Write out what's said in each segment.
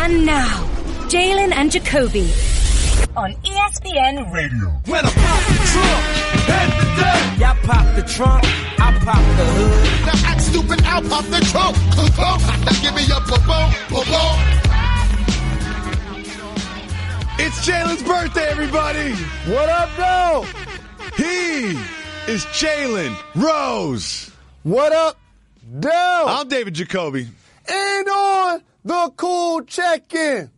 And now, Jalen and Jacoby on ESPN Radio. When I pop the trunk, head the deck. Y'all pop the trunk, I pop the hood. Now act stupid, I'll pop the trunk. Now give me your It's Jalen's birthday, everybody. What up, though? He is Jalen Rose. What up, though? I'm David Jacoby. And on the cool check-in,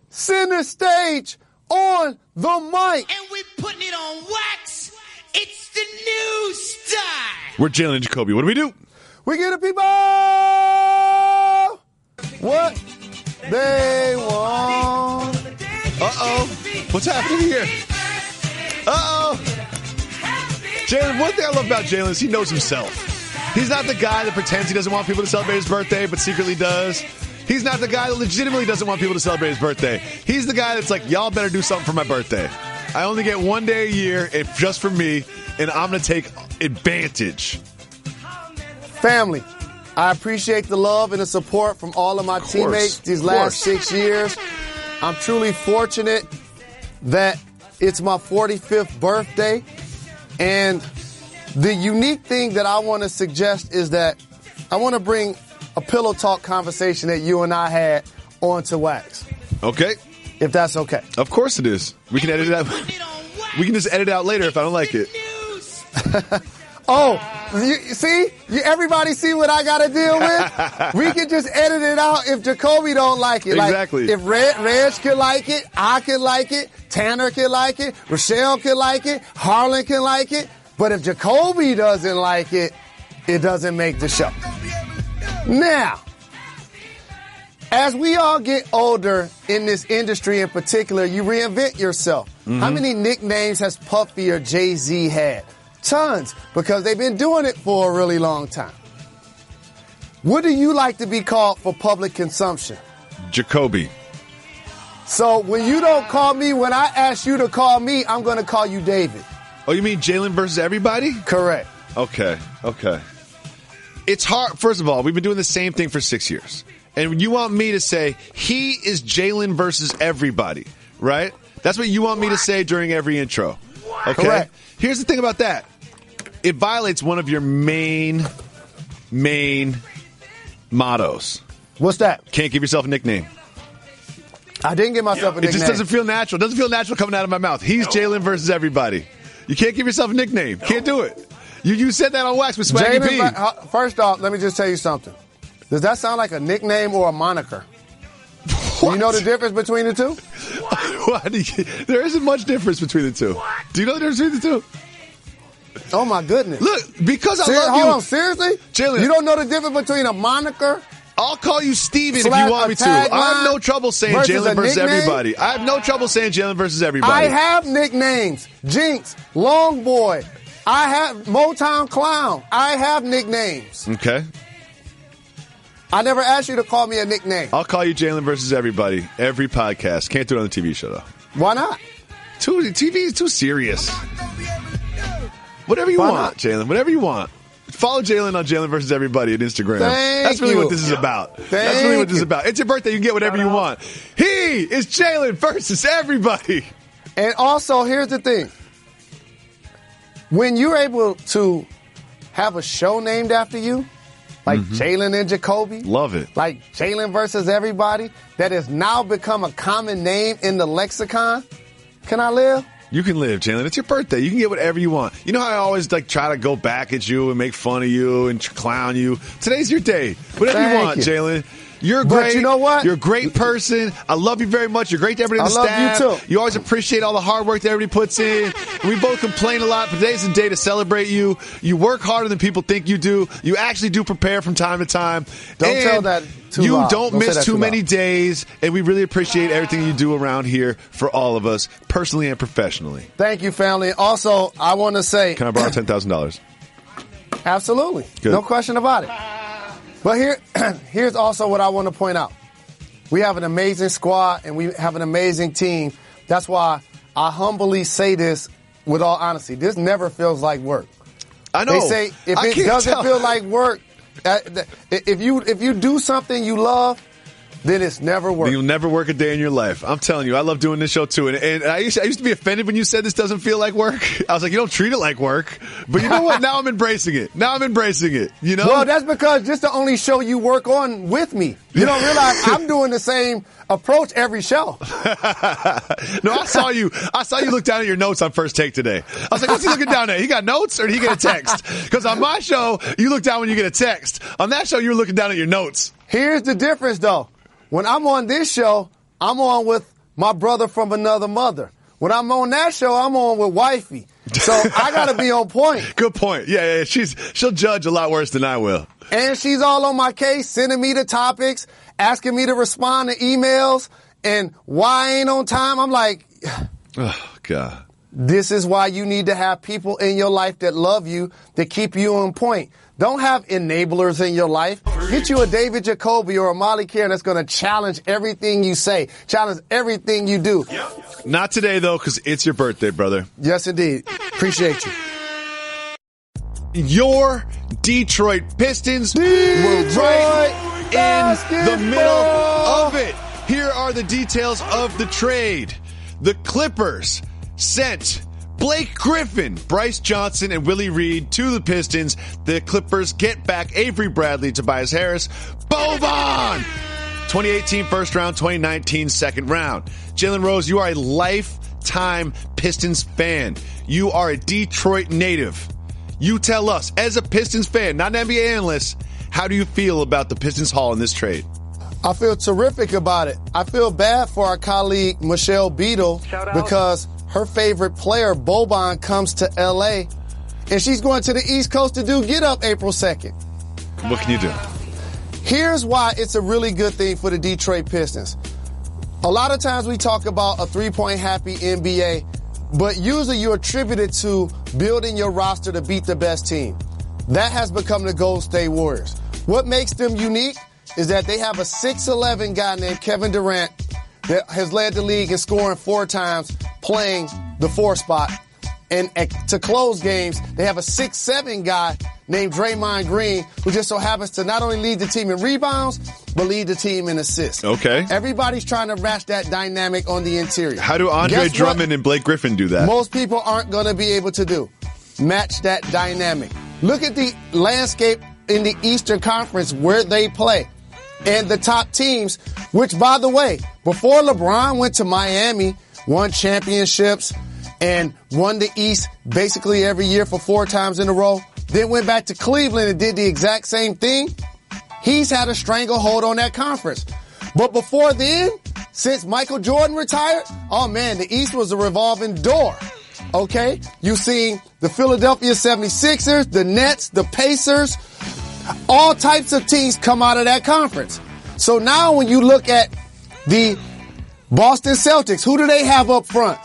center stage on the mic. And we putting it on wax. It's the new style. We're Jalen and Jacoby. What do we do? We give the people what they want. Uh-oh. What's happening here? Uh-oh. Jalen, one thing I love about Jalen is he knows himself. He's not the guy that pretends he doesn't want people to celebrate his birthday, but secretly does. He's not the guy that legitimately doesn't want people to celebrate his birthday. He's the guy that's like, y'all better do something for my birthday. I only get one day a year, just for me, and I'm going to take advantage. Family, I appreciate the love and the support from all of my teammates these last 6 years. I'm truly fortunate that it's my 45th birthday, and the unique thing that I want to suggest is that I want to bring a pillow talk conversation that you and I had onto wax. Okay. If that's okay. Of course it is. We can edit it out. We can just edit it out later if I don't like it. Everybody see what I got to deal with? We can just edit it out if Jacoby don't like it. Exactly. Like, if Reg can like it, I can like it, Tanner can like it, Rochelle can like it, Harlan can like it. But if Jacoby doesn't like it, it doesn't make the show. Now, as we all get older in this industry in particular, you reinvent yourself. Mm-hmm. How many nicknames has Puffy or Jay-Z had? Tons, because they've been doing it for a really long time. What do you like to be called for public consumption? Jacoby. So when you don't call me, when I ask you to call me, I'm going to call you David. Oh, you mean Jalen versus everybody? Correct. Okay. It's hard. First of all, we've been doing the same thing for 6 years. And you want me to say, he is Jalen versus everybody, right? That's what you want me to say during every intro. Okay? Correct. Here's the thing about that. It violates one of your main mottos. What's that? Can't give yourself a nickname. I didn't give myself a nickname. It just doesn't feel natural. It doesn't feel natural coming out of my mouth. He's Jalen versus everybody. You can't give yourself a nickname. Can't do it. You said that on wax with Swaggy P. First off, let me just tell you something. Does that sound like a nickname or a moniker? What? You know the difference between the two? There isn't much difference between the two. Do you know the difference between the two? Oh, my goodness. Look, because I love you. Hold on, seriously? Jalen. You don't know the difference between a moniker? I'll call you Steven if you want me to. I have no trouble saying Jalen versus everybody. I have no trouble saying Jalen versus everybody. I have nicknames. Jinx, Long Boy. I have Motown Clown. I have nicknames. Okay. I never asked you to call me a nickname. I'll call you Jalen versus everybody. Every podcast. Can't do it on the TV show, though. Why not? TV is too serious. Whatever you want, Jalen. Whatever you want. Follow Jalen on Jalen versus everybody on Instagram. That's really what this is about. That's really what this is about. It's your birthday. You can get whatever you want. He is Jalen versus everybody. And also, here's the thing. When you're able to have a show named after you, like Jalen and Jacoby. Love it. Like Jalen versus everybody, that has now become a common name in the lexicon. Can I live? You can live, Jalen. It's your birthday. You can get whatever you want. You know how I always try to go back at you and make fun of you and clown you? Today's your day. Whatever you want, Jalen. You're great. But you know what? You're a great person. I love you very much. You're great to everybody in the staff. I love you, too. You always appreciate all the hard work that everybody puts in. And we both complain a lot, but today's the day to celebrate you. You work harder than people think you do. You actually do prepare from time to time. Don't tell that too loud. You don't miss too many days, and we really appreciate everything you do around here for all of us, personally and professionally. Thank you, family. Also, I want to say... Can I borrow $10,000? Absolutely. Good. No question about it. But here's also what I want to point out. We have an amazing squad, and we have an amazing team. That's why I humbly say this with all honesty. This never feels like work. I know. They say if it doesn't feel like work, if you do something you love, then it's never worked. You'll never work a day in your life. I'm telling you, I love doing this show too. And I used to be offended when you said this doesn't feel like work. I was like, you don't treat it like work. But you know what? Now I'm embracing it. You know? Well, that's because this is the only show you work on with me. You don't realize I'm doing the same approach every show. No, I saw you look down at your notes on First Take today. I was like, what's he looking down at? He got notes or did he get a text? Because on my show, you look down when you get a text. On that show, you're looking down at your notes. Here's the difference, though. When I'm on this show, I'm on with my brother from another mother. When I'm on that show, I'm on with wifey. So I got to be on point. Good point. Yeah. She'll judge a lot worse than I will. And she's all on my case, sending me the topics, asking me to respond to emails, and why I ain't on time. I'm like, oh, God. This is why you need to have people in your life that love you, that keep you on point. Don't have enablers in your life. Get you a David Jacoby or a Molly Karen that's going to challenge everything you say, challenge everything you do. Yep. Not today, though, because it's your birthday, brother. Yes, indeed. Appreciate you. Your Detroit Pistons were right in the middle of it. Here are the details of the trade. The Clippers sent Blake Griffin, Bryce Johnson, and Willie Reed to the Pistons. The Clippers get back Avery Bradley, Tobias Harris, Boban, 2018 first round, 2019 second round. Jalen Rose, you are a lifetime Pistons fan. You are a Detroit native. You tell us, as a Pistons fan, not an NBA analyst, how do you feel about the Pistons haul in this trade? I feel terrific about it. I feel bad for our colleague Michelle Beadle because her favorite player, Boban, comes to L.A., and she's going to the East Coast to do Get Up April 2nd. What can you do? Here's why it's a really good thing for the Detroit Pistons. A lot of times we talk about a three-point happy NBA, but usually you attribute it to building your roster to beat the best team. That has become the Golden State Warriors. What makes them unique is that they have a 6'11 guy named Kevin Durant that has led the league in scoring 4 times, playing the 4 spot. And to close games, they have a 6'7 guy named Draymond Green, who just so happens to not only lead the team in rebounds, but lead the team in assists. Okay. Everybody's trying to match that dynamic on the interior. How do Andre Drummond and Blake Griffin do that? Most people aren't going to be able to do. Match that dynamic. Look at the landscape in the Eastern Conference where they play. And the top teams, which, by the way, before LeBron went to Miami, won championships, and won the East basically every year for 4 times in a row, then went back to Cleveland and did the exact same thing, he's had a stranglehold on that conference. But before then, since Michael Jordan retired, oh man, the East was a revolving door. Okay? You've seen the Philadelphia 76ers, the Nets, the Pacers, all types of teams come out of that conference. So now when you look at the Boston Celtics, who do they have up front?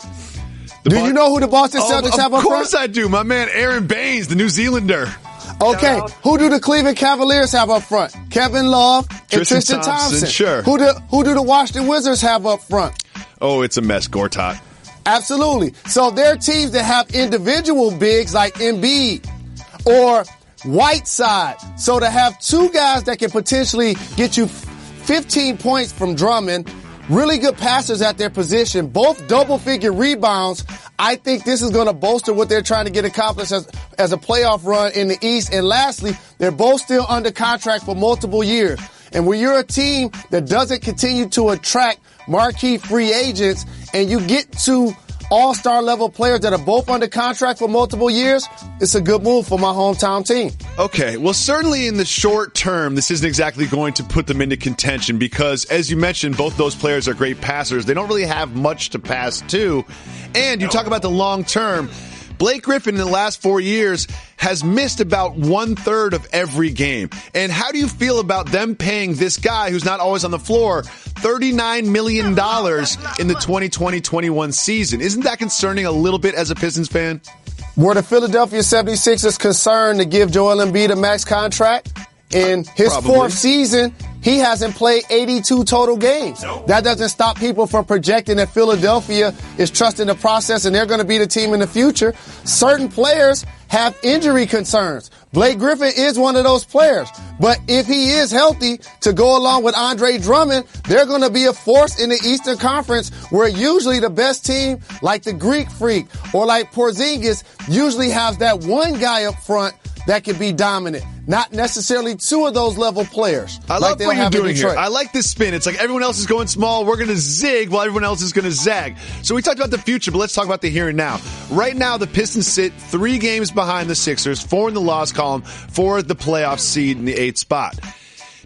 Do you know who the Boston Celtics have up front? Of course I do. My man Aaron Baines, the New Zealander. Okay. Who do the Cleveland Cavaliers have up front? Kevin Love and Tristan Thompson. Sure. Who do the Washington Wizards have up front? Oh, it's a mess, Gortat. Absolutely. So there are teams that have individual bigs like Embiid or Whiteside. So to have 2 guys that can potentially get you 15 points from Drummond, really good passers at their position, both double-figure rebounds, I think this is going to bolster what they're trying to get accomplished as a playoff run in the East. And lastly, they're both still under contract for multiple years. And when you're a team that doesn't continue to attract marquee free agents and you get to all-star level players that are both under contract for multiple years, it's a good move for my hometown team. Okay, well, certainly in the short term, this isn't exactly going to put them into contention because, as you mentioned, both those players are great passers. They don't really have much to pass to. And you talk about the long term. Blake Griffin in the last 4 years has missed about 1/3 of every game. And how do you feel about them paying this guy who's not always on the floor $39 million in the 2020-21 season? Isn't that concerning a little bit as a Pistons fan? Were the Philadelphia 76ers concerned to give Joel Embiid a max contract? In his Probably. 4th season, he hasn't played 82 total games. That doesn't stop people from projecting that Philadelphia is trusting the process and they're going to be the team in the future. Certain players have injury concerns. Blake Griffin is one of those players. But if he is healthy to go along with Andre Drummond, they're going to be a force in the Eastern Conference where usually the best team, like the Greek Freak or like Porzingis, usually has that one guy up front that could be dominant. Not necessarily two of those level players. I love what you're doing here. I like this spin. It's like everyone else is going small. We're going to zig while everyone else is going to zag. So we talked about the future, but let's talk about the here and now. Right now, the Pistons sit 3 games behind the Sixers, 4 in the loss column, for the playoff seed in the 8th spot.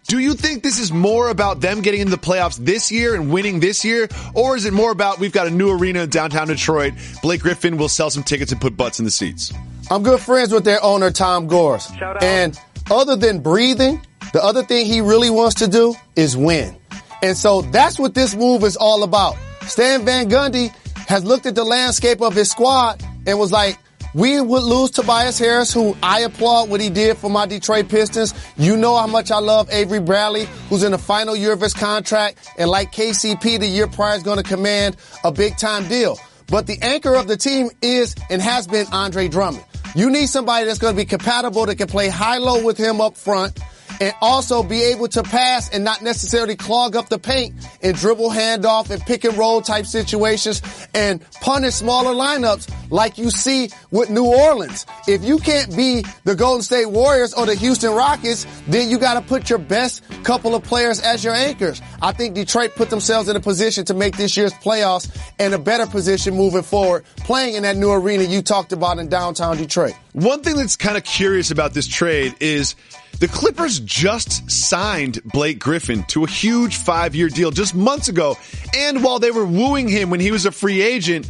Do you think this is more about them getting into the playoffs this year and winning this year? Or is it more about we've got a new arena in downtown Detroit, Blake Griffin will sell some tickets and put butts in the seats? I'm good friends with their owner, Tom Gores. And other than breathing, the other thing he really wants to do is win. And so that's what this move is all about. Stan Van Gundy has looked at the landscape of his squad and was like, we would lose Tobias Harris, who I applaud what he did for my Detroit Pistons. You know how much I love Avery Bradley, who's in the final year of his contract. And like KCP, the year prior is going to command a big-time deal. But the anchor of the team is and has been Andre Drummond. You need somebody that's going to be compatible, that can play high-low with him up front and also be able to pass and not necessarily clog up the paint and dribble handoff and pick and roll type situations and punish smaller lineups like you see with New Orleans. If you can't be the Golden State Warriors or the Houston Rockets, then you got to put your best couple of players as your anchors. I think Detroit put themselves in a position to make this year's playoffs and a better position moving forward, playing in that new arena you talked about in downtown Detroit. One thing that's kind of curious about this trade is the Clippers just signed Blake Griffin to a huge 5-year deal just months ago. And while they were wooing him when he was a free agent,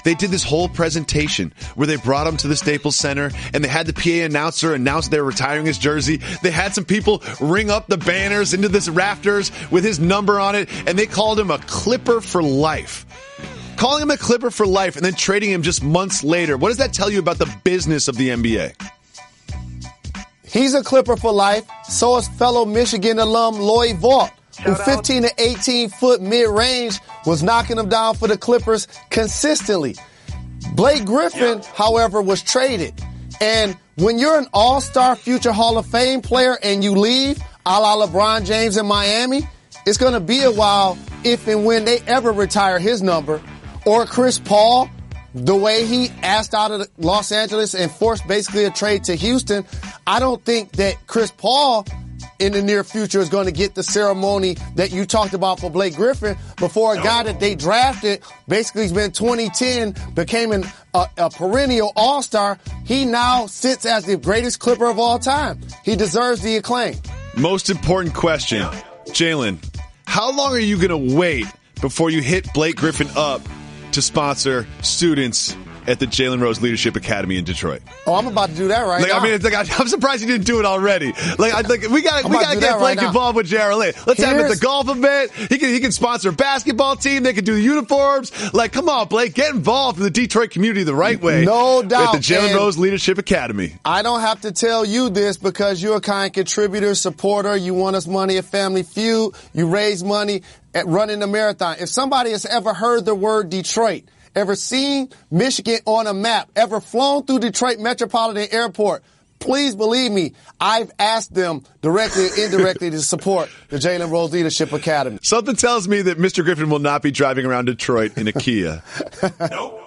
they did this whole presentation where they brought him to the Staples Center and they had the PA announcer announce they were retiring his jersey. They had some people ring up the banners into this rafters with his number on it, and they called him a Clipper for life. Calling him a Clipper for life and then trading him just months later. What does that tell you about the business of the NBA? He's a Clipper for life. So is fellow Michigan alum Lloyd Vaught, who 15 to 18 foot mid-range was knocking him down for the Clippers consistently. Blake Griffin, however, was traded. And when you're an all-star future Hall of Fame player and you leave, a la LeBron James in Miami, it's going to be a while if and when they ever retire his number. Or Chris Paul, the way he asked out of Los Angeles and forced basically a trade to Houston. I don't think that Chris Paul in the near future is going to get the ceremony that you talked about for Blake Griffin before a guy that they drafted, basically he's been 2010, became a perennial all-star. He now sits as the greatest Clipper of all time. He deserves the acclaim. Most important question, Jalen, how long are you going to wait before you hit Blake Griffin up to sponsor students at the Jalen Rose Leadership Academy in Detroit? Oh, I'm about to do that right now. I mean, it's like, I'm surprised you didn't do it already. We got to get Blake involved with JRLA. Let's have him at the golf event. He can sponsor a basketball team. They can do the uniforms. Like, come on, Blake, get involved in the Detroit community the right way. No doubt. At the Jalen Rose Leadership Academy. I don't have to tell you this because you're a kind contributor, supporter. You won us money at Family Feud. You raise money at running the marathon. If somebody has ever heard the word Detroit, ever seen Michigan on a map, ever flown through Detroit Metropolitan Airport, please believe me, I've asked them directly or indirectly to support the Jalen Rose Leadership Academy. Something tells me that Mr. Griffin will not be driving around Detroit in a Kia. Nope.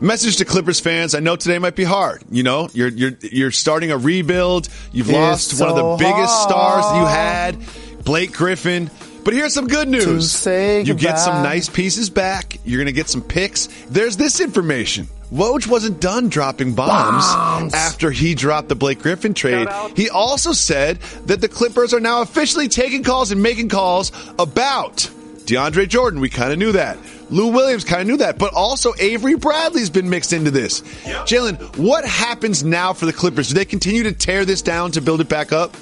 Message to Clippers fans. I know today might be hard. You know, you're starting a rebuild. You've lost one of the biggest stars you had, Blake Griffin. But here's some good news. You get some nice pieces back. You're going to get some picks. There's this information. Woj wasn't done dropping bombs after he dropped the Blake Griffin trade. He also said that the Clippers are now officially taking calls and making calls about DeAndre Jordan. We kind of knew that. Lou Williams kind of knew that. But also Avery Bradley's been mixed into this. Yep. Jalen, what happens now for the Clippers? Do they continue to tear this down to build it back up?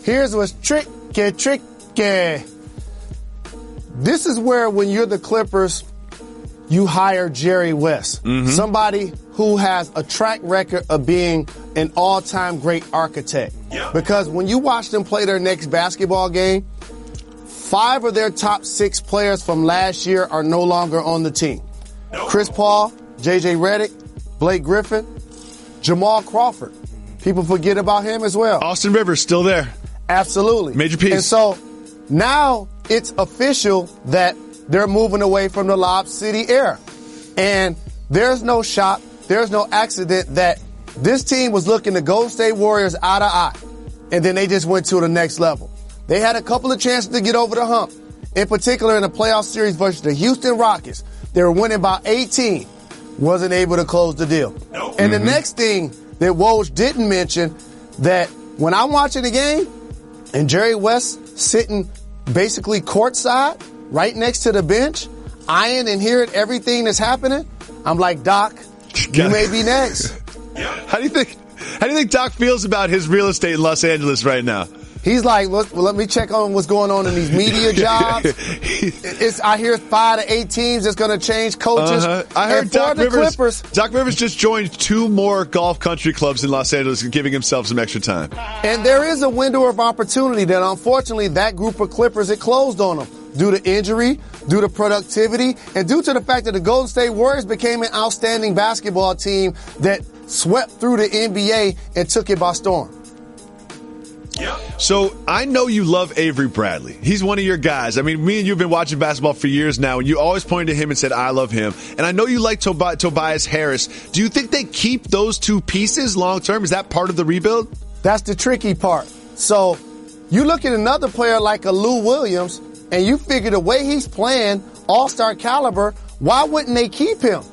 Here's what's tricky. This is where, when you're the Clippers, you hire Jerry West, somebody who has a track record of being an all-time great architect. Yep. Because when you watch them play their next basketball game, 5 of their top 6 players from last year are no longer on the team. Chris Paul, J.J. Redick, Blake Griffin. Jamal Crawford. People forget about him as well. Austin Rivers still there. Absolutely. Major piece. And so now it's official that they're moving away from the Lob City era. And there's no shock, there's no accident that this team was looking the Golden State Warriors eye to eye. And then they just went to the next level. They had a couple of chances to get over the hump. In particular in the playoff series versus the Houston Rockets. They were winning by 18. Wasn't able to close the deal. Nope. And the next thing that Woj didn't mention, that when I'm watching the game and Jerry West sitting basically courtside right next to the bench, eyeing and hearing everything that's happening, I'm like, Doc, you may be next. How do you think Doc feels about his real estate in Los Angeles right now? He's like, well, let me check on what's going on in these media jobs. I hear 5 to 8 teams that's going to change coaches. I heard Doc Rivers just joined 2 more golf country clubs in Los Angeles, giving himself some extra time. And there is a window of opportunity that unfortunately that group of Clippers, it closed on them due to injury, due to productivity, and due to the fact that the Golden State Warriors became an outstanding basketball team that swept through the NBA and took it by storm. Yep. So I know you love Avery Bradley. He's one of your guys. I mean, me and you have been watching basketball for years now, and you always pointed to him and said, I love him. And I know you like Tobias Harris. Do you think they keep those 2 pieces long term? Is that part of the rebuild? That's the tricky part. So you look at another player like a Lou Williams, and you figure the way he's playing, all-star caliber, why wouldn't they keep him?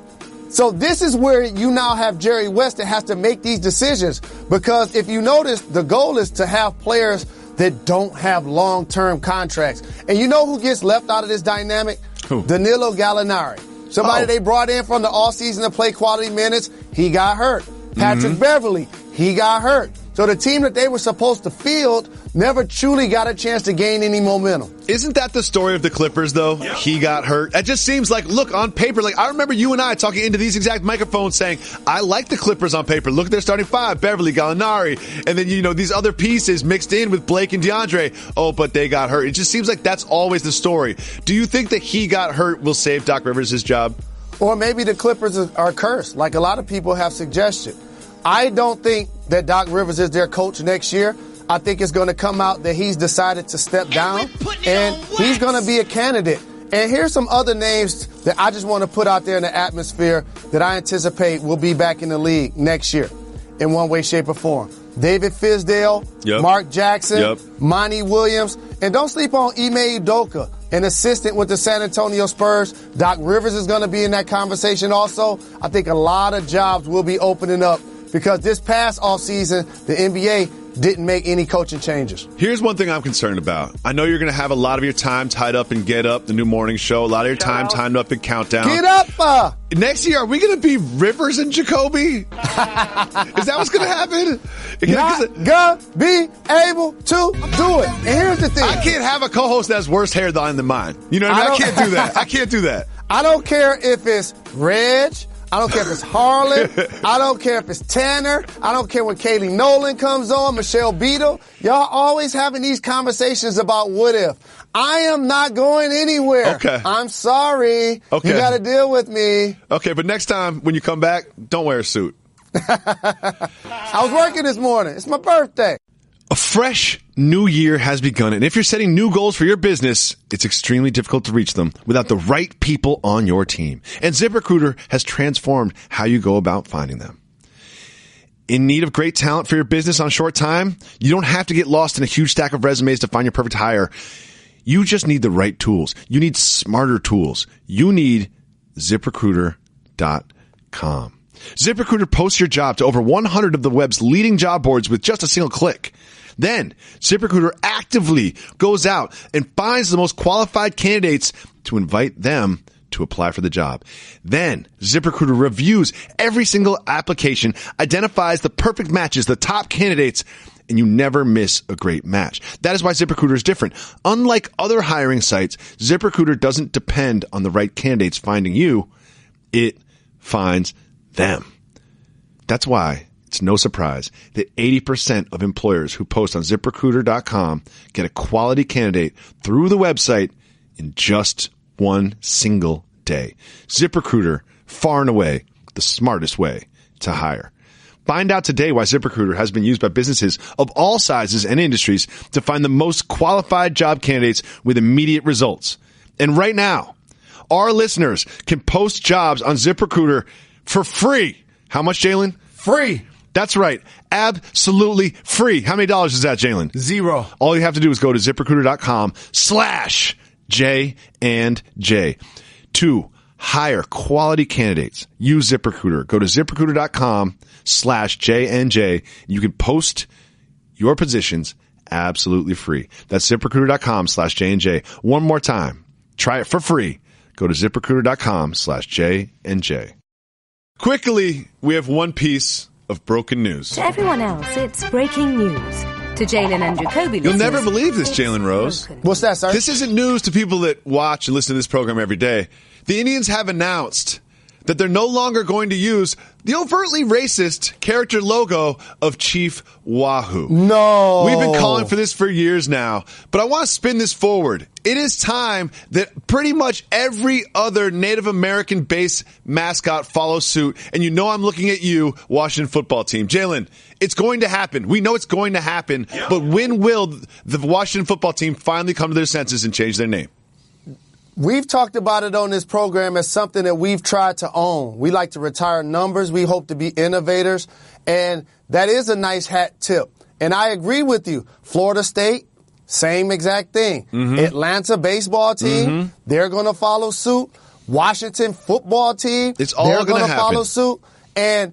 So this is where you now have Jerry West that has to make these decisions, because if you notice, the goal is to have players that don't have long-term contracts. And you know who gets left out of this dynamic? Who? Danilo Gallinari. Somebody they brought in from the offseason to play quality minutes. He got hurt. Patrick Beverly, he got hurt. So the team that they were supposed to field never truly got a chance to gain any momentum. Isn't that the story of the Clippers, though? Yep. He got hurt. It just seems like, look, on paper, like I remember you and I talking into these exact microphones saying, I like the Clippers on paper. Look at their starting 5, Beverly, Gallinari, and then, you know, these other pieces mixed in with Blake and DeAndre. Oh, but they got hurt. It just seems like that's always the story. Do you think that he got hurt will save Doc Rivers his job? Or maybe the Clippers are cursed, like a lot of people have suggested. I don't think that Doc Rivers is their coach next year. I think it's going to come out that he's decided to step down, and he's going to be a candidate. And here's some other names that I just want to put out there in the atmosphere that I anticipate will be back in the league next year in one way, shape, or form. David Fizdale, Mark Jackson, Monty Williams, and don't sleep on Ime Udoka, an assistant with the San Antonio Spurs. Doc Rivers is going to be in that conversation also. I think a lot of jobs will be opening up because this past offseason, the NBA didn't make any coaching changes. Here's one thing I'm concerned about. I know you're going to have a lot of your time tied up in Get Up, the new morning show, a lot of your time timed up in Countdown. Get Up! Next year, are we going to be Rivers and Jacoby? Is that what's going to happen? Not going to be able to do it. And here's the thing. I can't have a co-host that has worse hairline than mine. You know what I mean? I can't do that. I can't do that. I don't care if it's Reg. I don't care if it's Harlan. I don't care if it's Tanner. I don't care when Kaylee Nolan comes on, Michelle Beadle. Y'all always having these conversations about what if. I am not going anywhere. Okay. I'm sorry. Okay. You got to deal with me. Okay, but next time when you come back, don't wear a suit. I was working this morning. It's my birthday. A fresh new year has begun, and if you're setting new goals for your business, it's extremely difficult to reach them without the right people on your team. And ZipRecruiter has transformed how you go about finding them. In need of great talent for your business on short time? You don't have to get lost in a huge stack of resumes to find your perfect hire. You just need the right tools. You need smarter tools. You need ZipRecruiter.com. ZipRecruiter posts your job to over 100 of the web's leading job boards with just a single click. Then, ZipRecruiter actively goes out and finds the most qualified candidates to invite them to apply for the job. Then, ZipRecruiter reviews every single application, identifies the perfect matches, the top candidates, and you never miss a great match. That is why ZipRecruiter is different. Unlike other hiring sites, ZipRecruiter doesn't depend on the right candidates finding you. It finds them. That's why it's no surprise that 80% of employers who post on ZipRecruiter.com get a quality candidate through the website in just one single day. ZipRecruiter, far and away the smartest way to hire. Find out today why ZipRecruiter has been used by businesses of all sizes and industries to find the most qualified job candidates with immediate results. And right now, our listeners can post jobs on ZipRecruiter for free. How much, Jalen? Free. That's right. Absolutely free. How many dollars is that, Jalen? $0. All you have to do is go to ZipRecruiter.com/J&J to hire quality candidates. Use ZipRecruiter. Go to ZipRecruiter.com/J&J. You can post your positions absolutely free. That's ZipRecruiter.com/J&J. One more time. Try it for free. Go to ZipRecruiter.com/J&J. Quickly, we have one piece of broken news. To everyone else, it's breaking news. To Jalen and Jacoby, You'll never believe this, Jalen Rose. What's that, sir? This isn't news to people that watch and listen to this program every day. The Indians have announced that they're no longer going to use the overtly racist character logo of Chief Wahoo. No. We've been calling for this for years now, but I want to spin this forward. It is time that pretty much every other Native American-based mascot follows suit, and you know I'm looking at you, Washington football team. Jalen, it's going to happen. We know it's going to happen, but when will the Washington football team finally come to their senses and change their name? We've talked about it on this program as something that we've tried to own. We like to retire numbers. We hope to be innovators. And that is a nice hat tip. And I agree with you. Florida State, same exact thing. Mm-hmm. Atlanta baseball team, they're going to follow suit. Washington football team, it's all they're going to happen. follow suit. And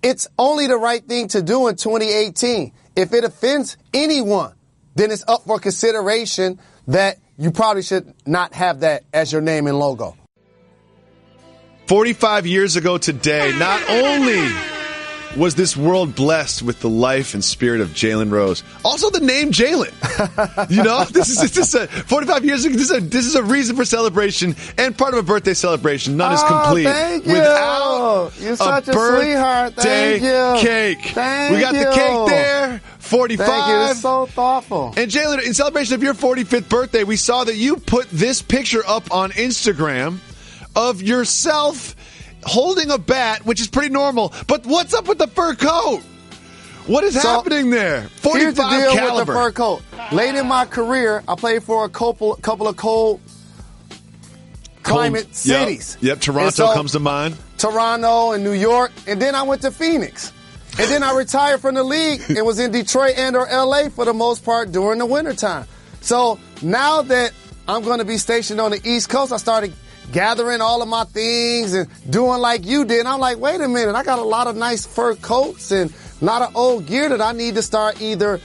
it's only the right thing to do in 2018. If it offends anyone, then it's up for consideration that you probably should not have that as your name and logo. 45 years ago today, not only was this world blessed with the life and spirit of Jalen Rose, also the name Jalen. You know, this is 45 years ago. This is a reason for celebration and part of a birthday celebration. None is complete without You're such a sweetheart. Thank you. Cake. Thank we got the cake there. 45. Thank you. It's so thoughtful. And Jalen, in celebration of your 45th birthday, we saw that you put this picture up on Instagram of yourself holding a bat, which is pretty normal. But what's up with the fur coat? What is happening there? 45 here's the deal caliber. with the fur coat. Late in my career, I played for a couple of cold climate cities. Yep, Toronto comes to mind. Toronto and New York. And then I went to Phoenix. And then I retired from the league and was in Detroit and or L.A. for the most part during the wintertime. So now that I'm going to be stationed on the East Coast, I started gathering all of my things and doing like you did. And I'm like, wait a minute, I got a lot of nice fur coats and a lot of old gear that I need to start either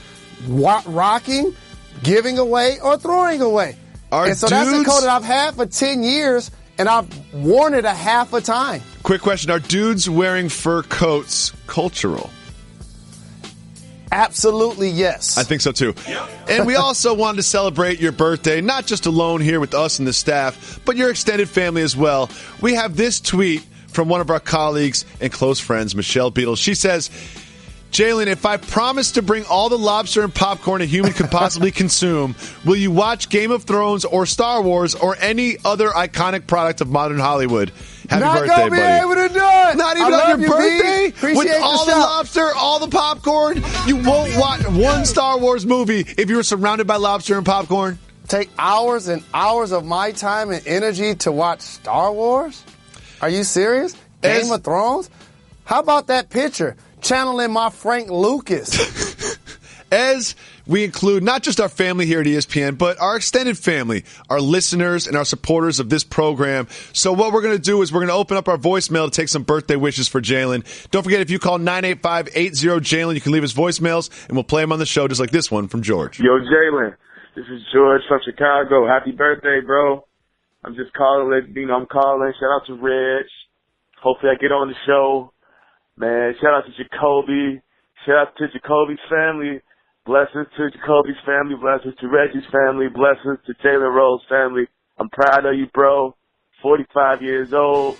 rocking, giving away, or throwing away. That's a coat that I've had for 10 years, and I've worn it a half a time. Quick question. Are dudes wearing fur coats cultural? Absolutely, yes. I think so, too. And we also wanted to celebrate your birthday, not just alone here with us and the staff, but your extended family as well. We have this tweet from one of our colleagues and close friends, Michelle Beadle. She says, Jalen, if I promise to bring all the lobster and popcorn a human could possibly consume, will you watch Game of Thrones or Star Wars or any other iconic product of modern Hollywood? Happy birthday, buddy. Not gonna be able to do it. Not even on your birthday? With all the lobster, all the popcorn? You won't watch one Star Wars movie if you were surrounded by lobster and popcorn? Take hours and hours of my time and energy to watch Star Wars? Are you serious? Game of Thrones? How about that picture? Channeling my Frank Lucas. As we include not just our family here at ESPN, but our extended family, our listeners, and our supporters of this program. So what we're going to do is we're going to open up our voicemail to take some birthday wishes for Jalen. Don't forget, if you call 985-80-JALEN, you can leave us voicemails, and we'll play them on the show just like this one from George. Yo, Jalen, this is George from Chicago. Happy birthday, bro. I'm just calling, I'm calling. Shout out to Reg. Hopefully I get on the show. Man, shout out to Jacoby. Shout out to Jacoby's family. Blessings to Jacoby's family. Blessings to Reggie's family. Blessings to Jalen Rose's family. I'm proud of you, bro. 45 years old.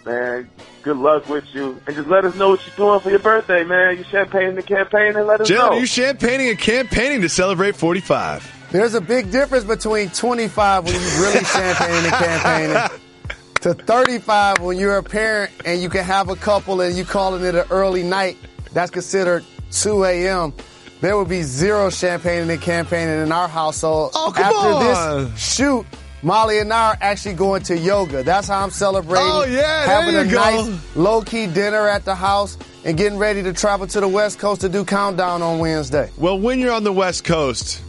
Man, good luck with you. And just let us know what you're doing for your birthday, man. You champagning and campaigning and let us know. Jalen, are you champagning and campaigning to celebrate 45? There's a big difference between 25 when you're really champagning and campaigning to 35 when you're a parent and you can have a couple and you calling it an early night that's considered 2 a.m., there would be zero champagne and campaigning in our household. Oh, come After on. this shoot, Molly and I are actually going to yoga. That's how I'm celebrating. Oh, yeah, having there you a go. nice low-key dinner at the house and getting ready to travel to the West Coast to do Countdown on Wednesday. Well, when you're on the West Coast,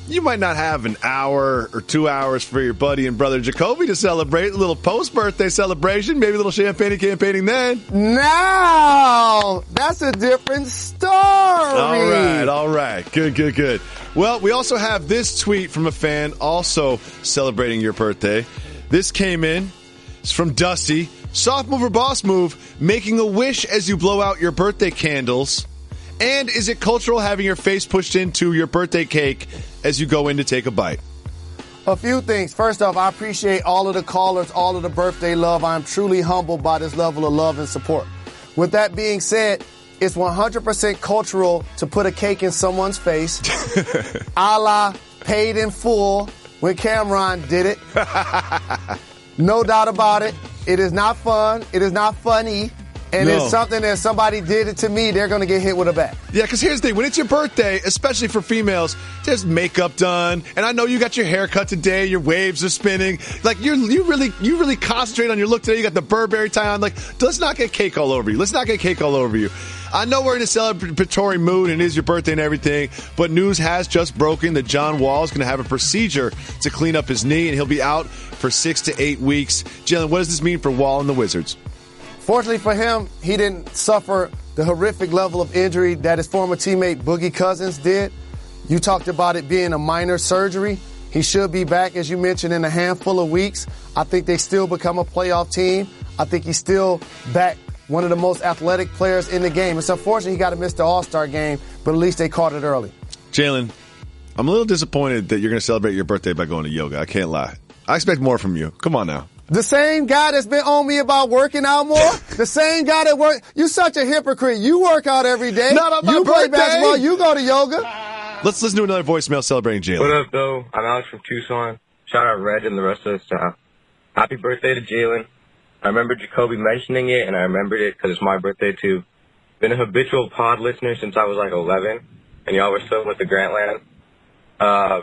you might not have an hour or 2 hours for your buddy and brother Jacoby to celebrate. A little post-birthday celebration, maybe a little champagne and campaigning then. Now, that's a different story. All right. Good. Well, we also have this tweet from a fan also celebrating your birthday. This came in. It's from Dusty. Soft move or boss move, making a wish as you blow out your birthday candles. And is it cultural having your face pushed into your birthday cake as you go in to take a bite? A few things. First off, I appreciate all of the callers, all of the birthday love. I'm truly humbled by this level of love and support. With that being said, it's 100% cultural to put a cake in someone's face, a la Paid in Full when Cameron did it. No doubt about it. It is not fun. It is not funny. And it's something that somebody did it to me, they're going to get hit with a bat. Yeah, because here's the thing. When it's your birthday, especially for females, there's makeup done. And I know you got your hair cut today. Your waves are spinning. Like, you really concentrate on your look today. You got the Burberry tie on. Like, let's not get cake all over you. I know we're in a celebratory mood and it is your birthday and everything, but news has just broken that John Wall is going to have a procedure to clean up his knee, and he'll be out for 6 to 8 weeks. Jalen, what does this mean for Wall and the Wizards? Fortunately for him, he didn't suffer the horrific level of injury that his former teammate Boogie Cousins did. You talked about it being a minor surgery. He should be back, as you mentioned, in a handful of weeks. I think they still become a playoff team. I think he's still back, one of the most athletic players in the game. It's unfortunate he got to miss the All-Star game, but at least they caught it early. Jalen, I'm a little disappointed that you're going to celebrate your birthday by going to yoga. I can't lie. I expect more from you. Come on now. The same guy that's been on me about working out more, the same guy that work. You're such a hypocrite. You work out every day. Not on my you birthday. Play basketball. You go to yoga. Let's listen to another voicemail celebrating Jalen. What up, though? I'm Alex from Tucson. Shout out Reg and the rest of the staff. Happy birthday to Jalen. I remember Jacoby mentioning it, and I remembered it because it's my birthday, too. Been a habitual pod listener since I was like 11, and y'all were still with the Grantland.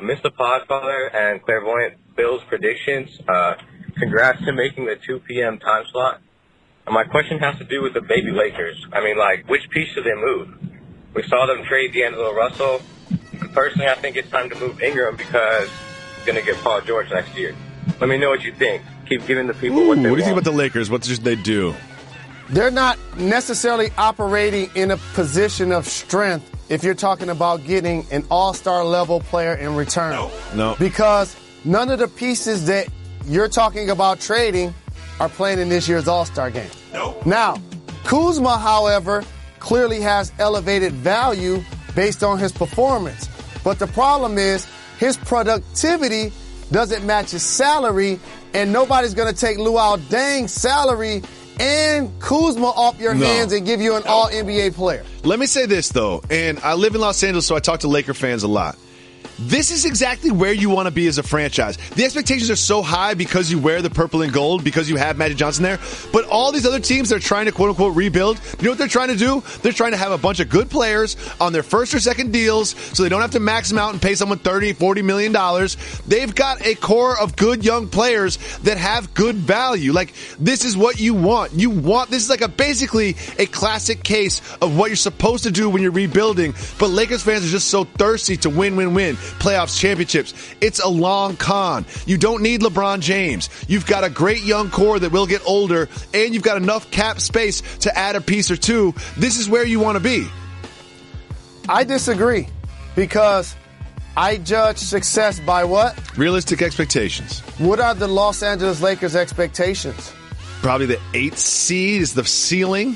Missed the Podfather and Clairvoyant Bill's predictions. Congrats to making the 2 p.m. time slot. And my question has to do with the baby Lakers. I mean, like, which piece do they move? We saw them trade D'Angelo Russell. And personally, I think it's time to move Ingram because he's going to get Paul George next year. Let me know what you think. Keep giving the people what they want. What do you think about the Lakers? What should they do? They're not necessarily operating in a position of strength if you're talking about getting an all-star level player in return. No. Because none of the pieces that you're talking about trading are playing in this year's All-Star game. No. Now, Kuzma, however, clearly has elevated value based on his performance. But the problem is his productivity doesn't match his salary, and nobody's going to take Luol Deng's salary and Kuzma off your hands and give you an all-NBA player. Let me say this, though, and I live in Los Angeles, so I talk to Laker fans a lot. This is exactly where you want to be as a franchise. The expectations are so high because you wear the purple and gold, because you have Magic Johnson there. But all these other teams that are trying to quote-unquote rebuild, you know what they're trying to do? They're trying to have a bunch of good players on their first or second deals so they don't have to max them out and pay someone $30, $40 million. They've got a core of good young players that have good value. Like, this is what you want. This is like basically a classic case of what you're supposed to do when you're rebuilding. But Lakers fans are just so thirsty to win. Playoffs, championships. It's a long con. You don't need LeBron James. You've got a great young core that will get older, and you've got enough cap space to add a piece or two. This is where you want to be. I disagree because I judge success by what? Realistic expectations. What are the Los Angeles Lakers' expectations? Probably the 8th seed is the ceiling.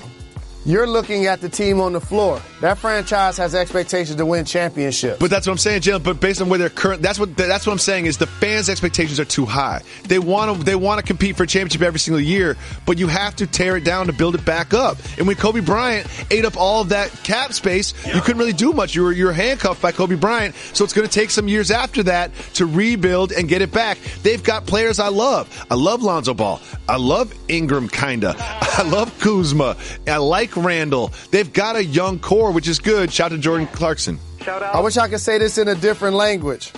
You're looking at the team on the floor. That franchise has expectations to win championships. But that's what I'm saying, Jalen. But based on where they're current, that's what I'm saying is the fans' expectations are too high. They want to compete for a championship every single year, but you have to tear it down to build it back up. And when Kobe Bryant ate up all of that cap space, you couldn't really do much. You were handcuffed by Kobe Bryant. So it's going to take some years after that to rebuild and get it back. They've got players I love. I love Lonzo Ball. I love Ingram, kinda. I love Kuzma. I like Randall. They've got a young core, which is good. Shout out to Jordan Clarkson. Shout out. I wish I could say this in a different language.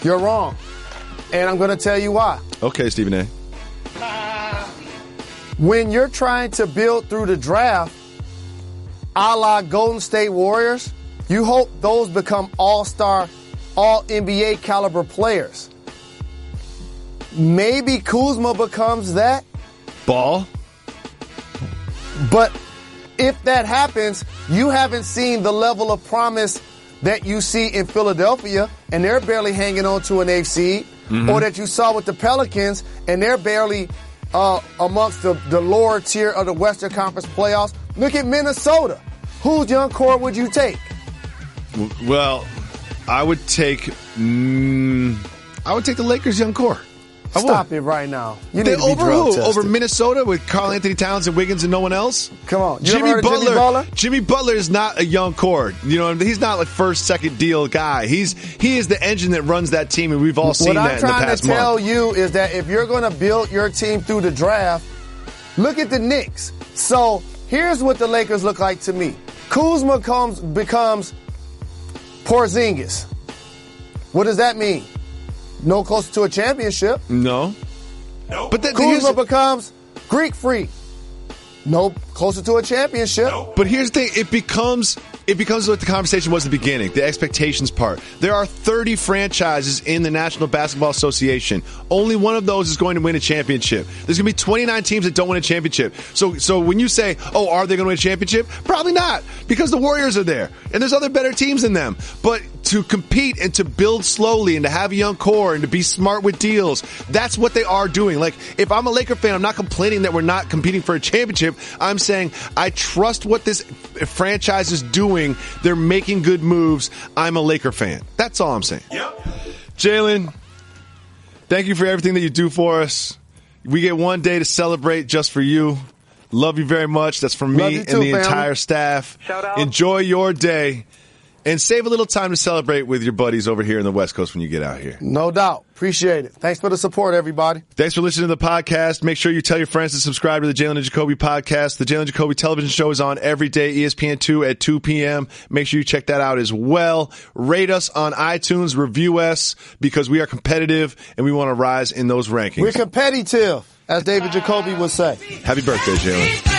You're wrong. And I'm going to tell you why. Okay, Stephen A. When you're trying to build through the draft, a la Golden State Warriors, you hope those become all-star, all-NBA caliber players. Maybe Kuzma becomes that. Ball. But if that happens, you haven't seen the level of promise that you see in Philadelphia, and they're barely hanging on to an 8th seed, or that you saw with the Pelicans, and they're barely amongst the lower tier of the Western Conference playoffs. Look at Minnesota. Whose young core would you take? Well, I would take the Lakers' young core. Stop it right now. You They need to be over drug who? tested. Over Minnesota with Karl Anthony Towns and Wiggins and no one else? Come on. You Jimmy ever heard of Butler. Jimmy Butler? Jimmy Butler is not a young core. You know, he's not like first, second deal guy. He is the engine that runs that team, and we've all seen that in the past month. What I'm trying to tell you is that if you're going to build your team through the draft, look at the Knicks. So here's what the Lakers look like to me. Kuzma becomes Porzingis. What does that mean? No closer to a championship. No. But Kuzma becomes Greek Freak. No closer to a championship. But here's the thing. It becomes what the conversation was at the beginning, the expectations part. There are 30 franchises in the National Basketball Association. Only one of those is going to win a championship. There's going to be 29 teams that don't win a championship. So when you say, oh, are they going to win a championship? Probably not, because the Warriors are there, and there's other better teams than them. But to compete and to build slowly and to have a young core and to be smart with deals, that's what they are doing. Like, if I'm a Laker fan, I'm not complaining that we're not competing for a championship. I'm saying I trust what this franchise is doing. They're making good moves. I'm a Laker fan. That's all I'm saying. Yep. Jalen, thank you for everything that you do for us. We get one day to celebrate just for you. Love you very much. That's from me and the entire staff. Shout out. Enjoy your day. And save a little time to celebrate with your buddies over here in the West Coast when you get out here. No doubt. Appreciate it. Thanks for the support, everybody. Thanks for listening to the podcast. Make sure you tell your friends to subscribe to the Jalen and Jacoby podcast. The Jalen Jacoby television show is on every day, ESPN2 at 2 p.m. Make sure you check that out as well. Rate us on iTunes. Review us, because we are competitive and we want to rise in those rankings. We're competitive, as David Jacoby would say. Happy birthday, Jalen.